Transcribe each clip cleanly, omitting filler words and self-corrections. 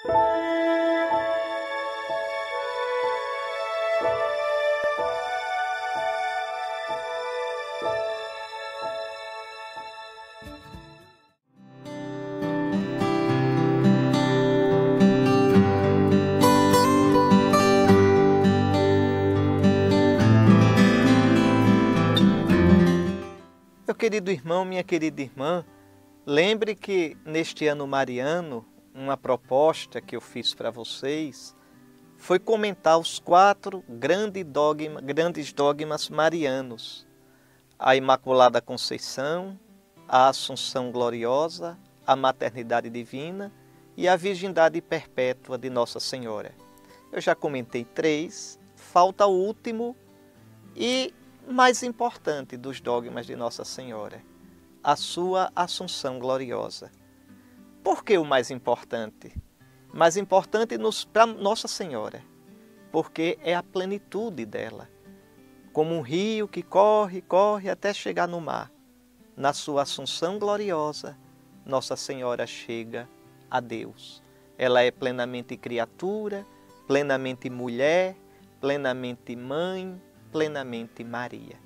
Meu querido irmão, minha querida irmã, lembre que neste ano mariano, uma proposta que eu fiz para vocês foi comentar os 4 grandes dogmas marianos: a Imaculada Conceição, a Assunção Gloriosa, a Maternidade Divina e a Virgindade Perpétua de Nossa Senhora. Eu já comentei 3, falta o último e mais importante dos dogmas de Nossa Senhora, a sua Assunção Gloriosa. Por que o mais importante? Mais importante para Nossa Senhora, porque é a plenitude dela, como um rio que corre, corre até chegar no mar. Na sua Assunção Gloriosa, Nossa Senhora chega a Deus. Ela é plenamente criatura, plenamente mulher, plenamente mãe, plenamente Maria.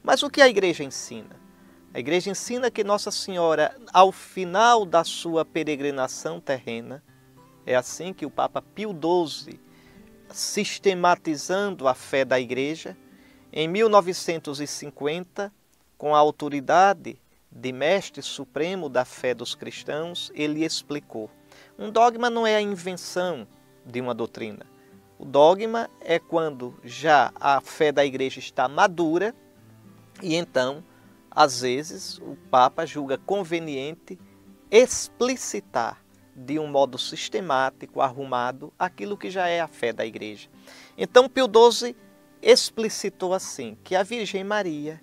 Mas o que a Igreja ensina? A Igreja ensina que Nossa Senhora, ao final da sua peregrinação terrena, é assim que o Papa Pio XII, sistematizando a fé da Igreja, em 1950, com a autoridade de Mestre Supremo da fé dos cristãos, ele explicou: um dogma não é a invenção de uma doutrina. O dogma é quando já a fé da Igreja está madura e então, às vezes, o Papa julga conveniente explicitar de um modo sistemático, arrumado, aquilo que já é a fé da Igreja. Então, Pio XII explicitou assim, que a Virgem Maria,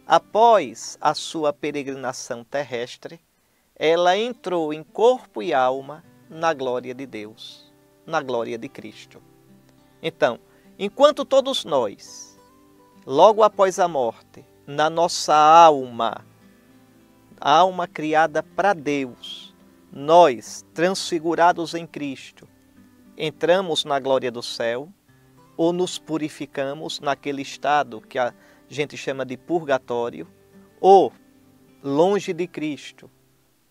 após a sua peregrinação terrestre, ela entrou em corpo e alma na glória de Deus, na glória de Cristo. Então, enquanto todos nós, logo após a morte, na nossa alma criada para Deus, nós, transfigurados em Cristo, entramos na glória do céu ou nos purificamos naquele estado que a gente chama de purgatório, ou, longe de Cristo,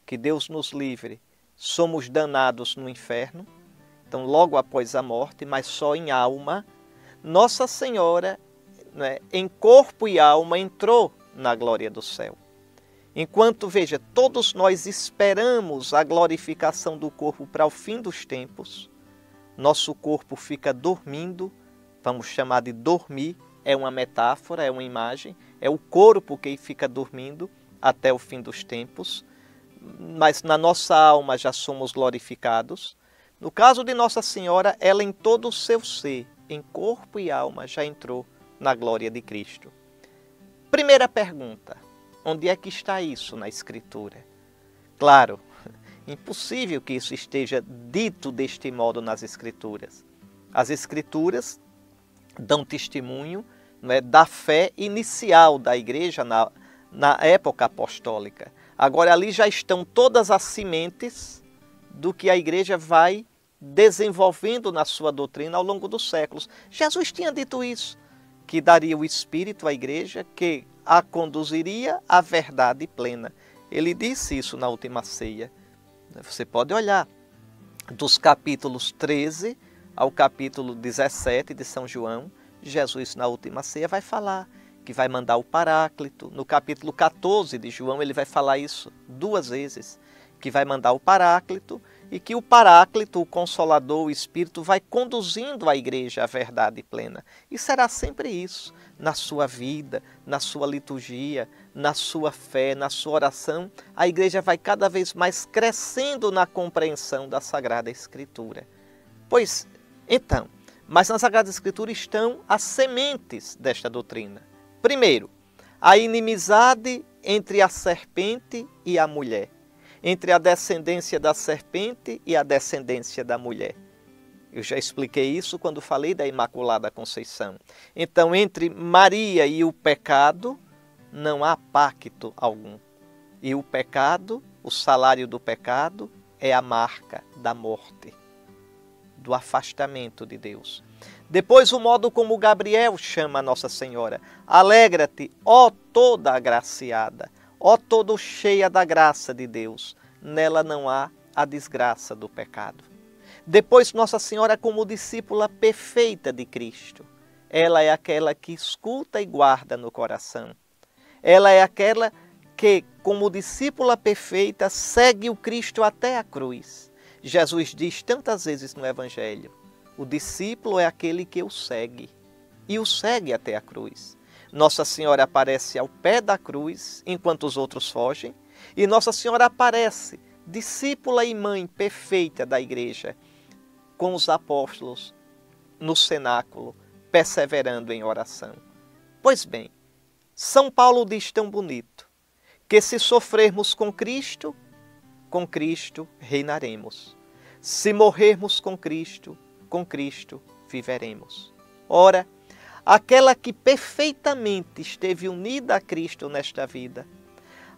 que Deus nos livre, somos danados no inferno. Então, logo após a morte, mas só em alma, Nossa Senhora, né, em corpo e alma, entrou na glória do céu. Enquanto, veja, todos nós esperamos a glorificação do corpo para o fim dos tempos, nosso corpo fica dormindo, vamos chamar de dormir, é uma metáfora, é uma imagem, é o corpo que fica dormindo até o fim dos tempos, mas na nossa alma já somos glorificados. No caso de Nossa Senhora, ela em todo o seu ser, em corpo e alma, já entrou na glória de Cristo. Primeira pergunta, onde é que está isso na Escritura? Claro, impossível que isso esteja dito deste modo nas Escrituras. As Escrituras dão testemunho, né, da fé inicial da Igreja na época apostólica. Agora ali já estão todas as sementes do que a Igreja vai desenvolvendo na sua doutrina ao longo dos séculos. Jesus tinha dito isso, que daria o Espírito à Igreja, que a conduziria à verdade plena. Ele disse isso na última ceia. Você pode olhar dos capítulos 13 ao capítulo 17 de São João, Jesus na última ceia vai falar que vai mandar o Paráclito. No capítulo 14 de João ele vai falar isso 2 vezes, que vai mandar o Paráclito e que o Paráclito, o Consolador, o Espírito, vai conduzindo a Igreja à verdade plena. E será sempre isso, na sua vida, na sua liturgia, na sua fé, na sua oração. A Igreja vai cada vez mais crescendo na compreensão da Sagrada Escritura. Pois, então, mas na Sagrada Escritura estão as sementes desta doutrina. Primeiro, a inimizade entre a serpente e a mulher, entre a descendência da serpente e a descendência da mulher. Eu já expliquei isso quando falei da Imaculada Conceição. Então, entre Maria e o pecado, não há pacto algum. E o pecado, o salário do pecado, é a marca da morte. do afastamento de Deus. Depois, o modo como Gabriel chama a Nossa Senhora. Alegra-te, ó toda agraciada, ó toda cheia da graça de Deus. Nela não há a desgraça do pecado. Depois, Nossa Senhora como discípula perfeita de Cristo. Ela é aquela que escuta e guarda no coração. Ela é aquela que, como discípula perfeita, segue o Cristo até a cruz. Jesus diz tantas vezes no Evangelho, o discípulo é aquele que o segue, e o segue até a cruz. Nossa Senhora aparece ao pé da cruz, enquanto os outros fogem, e Nossa Senhora aparece, discípula e mãe perfeita da Igreja, com os apóstolos no cenáculo, perseverando em oração. Pois bem, São Paulo diz tão bonito, que se sofrermos com Cristo reinaremos. Se morrermos com Cristo viveremos. Ora, aquela que perfeitamente esteve unida a Cristo nesta vida,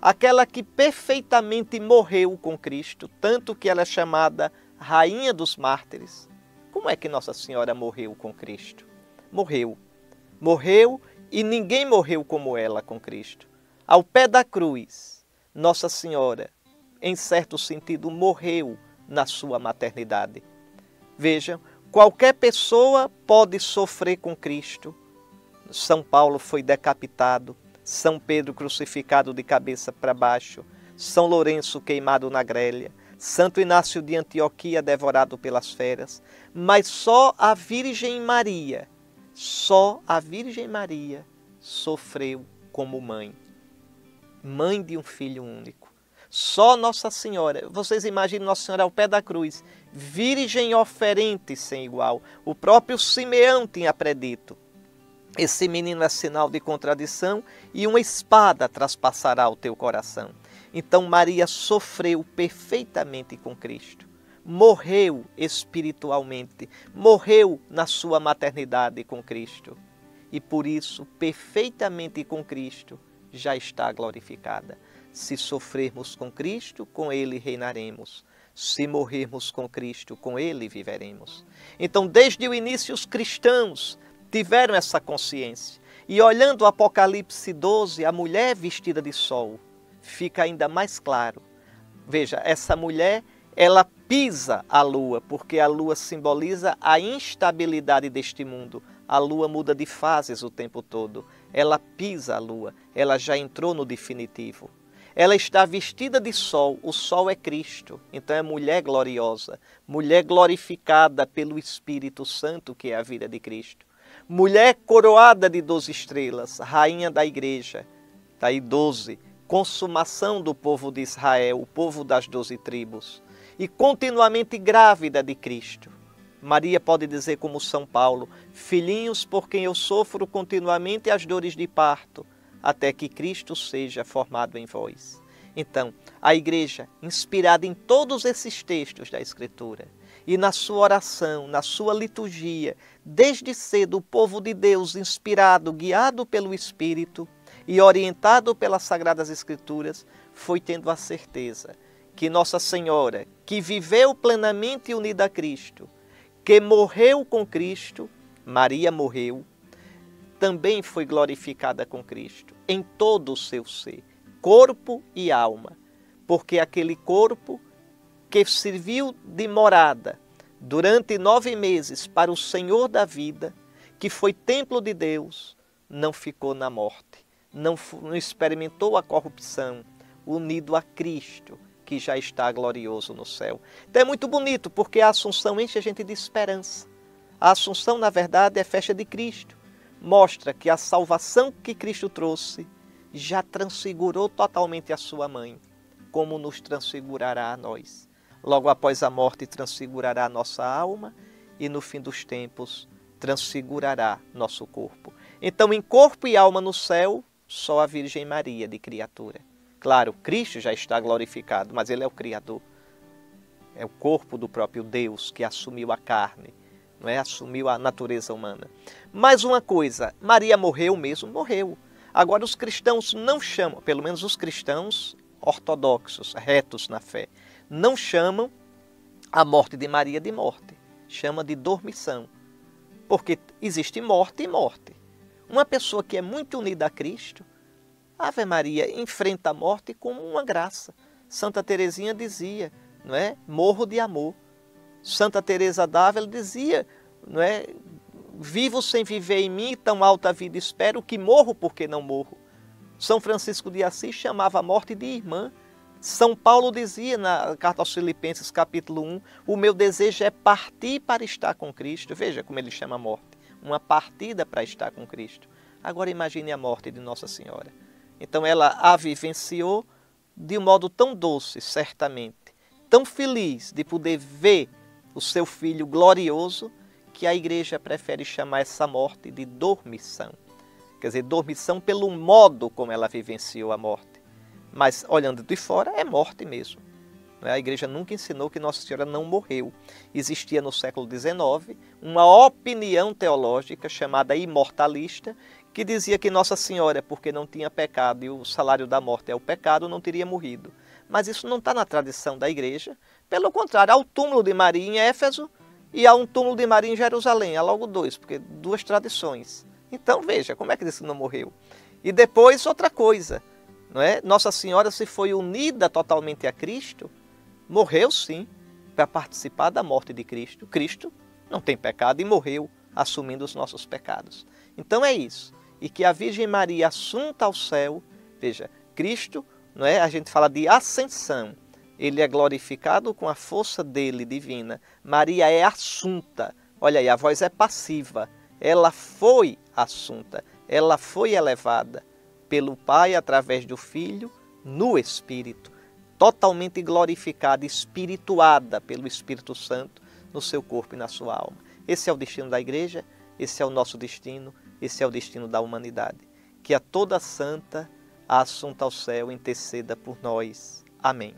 aquela que perfeitamente morreu com Cristo, tanto que ela é chamada Rainha dos Mártires. Como é que Nossa Senhora morreu com Cristo? Morreu. Morreu e ninguém morreu como ela com Cristo. Ao pé da cruz, Nossa Senhora, em certo sentido, morreu na sua maternidade. Vejam, qualquer pessoa pode sofrer com Cristo. São Paulo foi decapitado, São Pedro crucificado de cabeça para baixo, São Lourenço queimado na grelha, Santo Inácio de Antioquia devorado pelas feras, mas só a Virgem Maria sofreu como mãe de um filho único. Só Nossa Senhora, vocês imaginem Nossa Senhora ao pé da cruz, virgem oferente sem igual. O próprio Simeão tinha predito: esse menino é sinal de contradição e uma espada traspassará o teu coração. Então Maria sofreu perfeitamente com Cristo. Morreu espiritualmente, morreu na sua maternidade com Cristo. E por isso, perfeitamente com Cristo, já está glorificada. Se sofrermos com Cristo, com Ele reinaremos. Se morrermos com Cristo, com Ele viveremos. Então, desde o início, os cristãos tiveram essa consciência. E olhando o Apocalipse 12, a mulher vestida de sol, fica ainda mais claro. Veja, essa mulher, ela pisa a lua, porque a lua simboliza a instabilidade deste mundo. A lua muda de fases o tempo todo. Ela pisa a lua, ela já entrou no definitivo. Ela está vestida de sol, o sol é Cristo, então é mulher gloriosa, mulher glorificada pelo Espírito Santo, que é a vida de Cristo. Mulher coroada de 12 estrelas, rainha da igreja, está aí 12, consumação do povo de Israel, o povo das 12 tribos, e continuamente grávida de Cristo. Maria pode dizer como São Paulo: filhinhos por quem eu sofro continuamente as dores de parto, até que Cristo seja formado em vós. Então, a igreja, inspirada em todos esses textos da Escritura, e na sua oração, na sua liturgia, desde cedo o povo de Deus, inspirado, guiado pelo Espírito e orientado pelas Sagradas Escrituras, foi tendo a certeza que Nossa Senhora, que viveu plenamente unida a Cristo, que morreu com Cristo, Maria morreu, também foi glorificada com Cristo, em todo o seu ser, corpo e alma, porque aquele corpo que serviu de morada durante 9 meses para o Senhor da vida, que foi templo de Deus, não ficou na morte, não experimentou a corrupção, unido a Cristo, que já está glorioso no céu. Então é muito bonito, porque a Assunção enche a gente de esperança. A Assunção, na verdade, é festa de Cristo. Mostra que a salvação que Cristo trouxe já transfigurou totalmente a sua mãe, como nos transfigurará a nós. Logo após a morte, transfigurará a nossa alma e no fim dos tempos, transfigurará nosso corpo. Então, em corpo e alma no céu, só a Virgem Maria de criatura. Claro, Cristo já está glorificado, mas Ele é o Criador. É o corpo do próprio Deus que assumiu a carne, não é? Assumiu a natureza humana. Mais uma coisa, Maria morreu mesmo? Morreu. Agora os cristãos não chamam, pelo menos os cristãos ortodoxos, retos na fé, não chamam a morte de Maria de morte. chama de dormição. Porque existe morte e morte. Uma pessoa que é muito unida a Cristo, Ave Maria, enfrenta a morte como uma graça. Santa Teresinha dizia, não é? Morro de amor. Santa Teresa d'Ávila dizia, não é? Vivo sem viver em mim, tão alta vida espero, que morro porque não morro. São Francisco de Assis chamava a morte de irmã. São Paulo dizia na carta aos Filipenses, capítulo 1, o meu desejo é partir para estar com Cristo. Veja como ele chama a morte, uma partida para estar com Cristo. Agora imagine a morte de Nossa Senhora. Então ela a vivenciou de um modo tão doce, certamente, tão feliz de poder ver o seu filho glorioso, que a igreja prefere chamar essa morte de dormição. Quer dizer, dormição pelo modo como ela vivenciou a morte. Mas, olhando de fora, é morte mesmo. A igreja nunca ensinou que Nossa Senhora não morreu. Existia no século XIX uma opinião teológica chamada imortalista, que dizia que Nossa Senhora, porque não tinha pecado e o salário da morte é o pecado, não teria morrido. Mas isso não está na tradição da igreja. Pelo contrário, há o túmulo de Maria em Éfeso e há um túmulo de Maria em Jerusalém. Há logo dois, porque duas tradições. Então veja, como é que disse que não morreu? E depois outra coisa, não é? Nossa Senhora se foi unida totalmente a Cristo, morreu sim, para participar da morte de Cristo. Cristo não tem pecado e morreu assumindo os nossos pecados. Então é isso. E que a Virgem Maria assunta ao céu, veja, Cristo, não é? A gente fala de ascensão. Ele é glorificado com a força dele divina. Maria é assunta. Olha aí, a voz é passiva. Ela foi assunta, ela foi elevada pelo Pai através do Filho no Espírito, totalmente glorificada, espirituada pelo Espírito Santo no seu corpo e na sua alma. Esse é o destino da igreja, esse é o nosso destino, esse é o destino da humanidade. Que a toda santa, a assunta ao céu, interceda por nós. Amém.